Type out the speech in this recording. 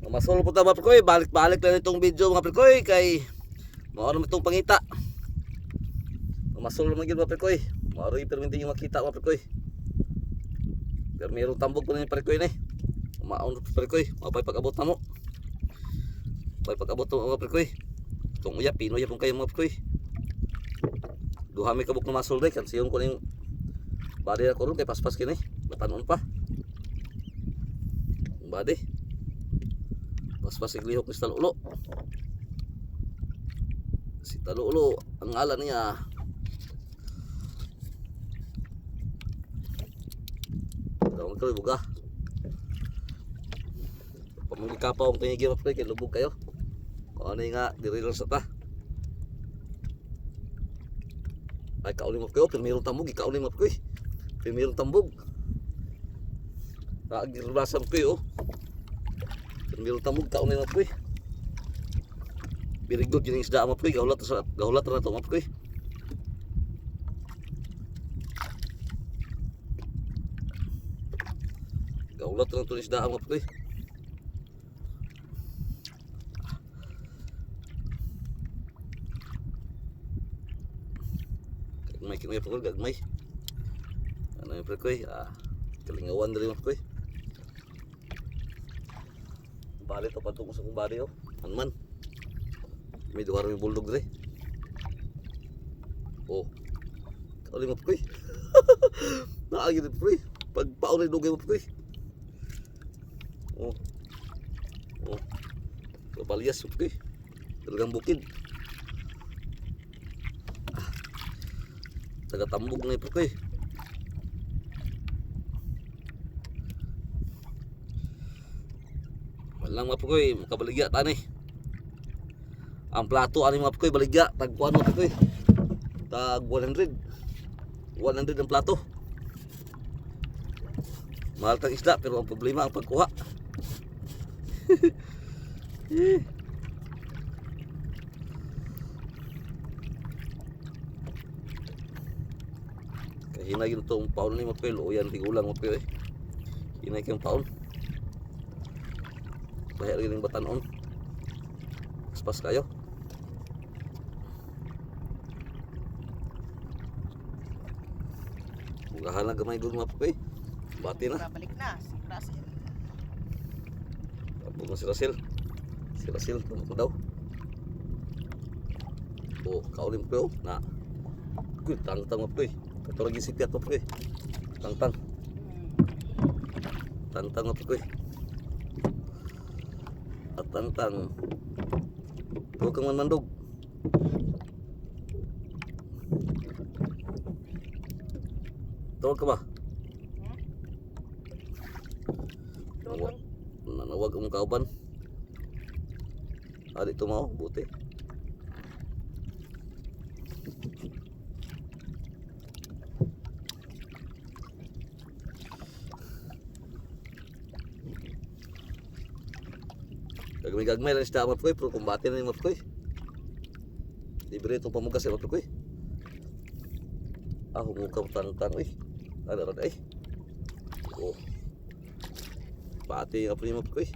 Masol po ta mga Prikoy, balik-balik lang itong video mga Prikoy kay maaro itong pangita. Masol naman yun mga Prikoy, maaro yung perminti yung makita mga Prikoy. Pero mayroong tambog po na yung Prikoy na eh. Maon po Prikoy, mapay pag-abot na mo. Mapay pag-abot na mga Prikoy. Itong uyap, pinoy po kayo mga Prikoy. Duhami kabuk na masol day, kansiyon ko na yung body na ko rin kay paspas kini, matanon pa. Yung body. Paspas iglihok ni Talulo. Si Talulo, ang ngalan niya. Daw ko buga. Pamili ka pa ang tingin mga kay lubog kayo. O ano nga dirilan sa ta. Ay kauling mo kayo, primerong tambog, ikauling mo kayo. Primerong tambog. Nagirulasan kayo. Primerong tambog, kauling mo kayo. Very good yun yung isda mo kayo, gahulat na ito mo kayo. Gahulat na ito yung isda mo kayo. May kinaya po gagmay. Ano yung Prikoy? Kalingawan na rin mga Prikoy. Bali ito patungo sa kong bali oh. Hanman. May duwar may buldog rin. Oh. Kauling mga Prikoy. Naagin na Prikoy. Pagpaon na dugay mga Prikoy. Oh. Oh. Kapalias mga Prikoy. Talagang bukid. Taga-tambog na yung Prikoy. Walang mga Prikoy, makabaligya tani. Ang plato ani mga Prikoy, baligya, tagpuan mga Prikoy. Tag 100. 100 ang plato. Mahal tang isda, pero ang problema ang pagkuha. Hinay yun itong paon ni mga Prikoy, luoyan tigulang mga Prikoy. Hinay kayong paon. Bahaya rin yung batanon. Paspas kayo. Mugahan na gamay doon mga Prikoy. Bati na. Balik na si Russell. Tapos na si Russell. Si Russell, ano ko daw. O, kaulim ko na. Kuy, tang-tang mga Prikoy. Ito lagi si Piat mga Prikoy. Tang-tang. Tang-tang mga Prikoy. At tang-tang. Huwag kang manmandog. Tawag ka ba? Nanawag ang kauban. Dito mo, buti. Gagmay lang isda mga Prikoy, pero kumbati na yung mga Prikoy. Libre itong pamugas yung mga Prikoy. Humukaw tang-tang eh. Ano ay. Oh. Pati yung mga Prikoy.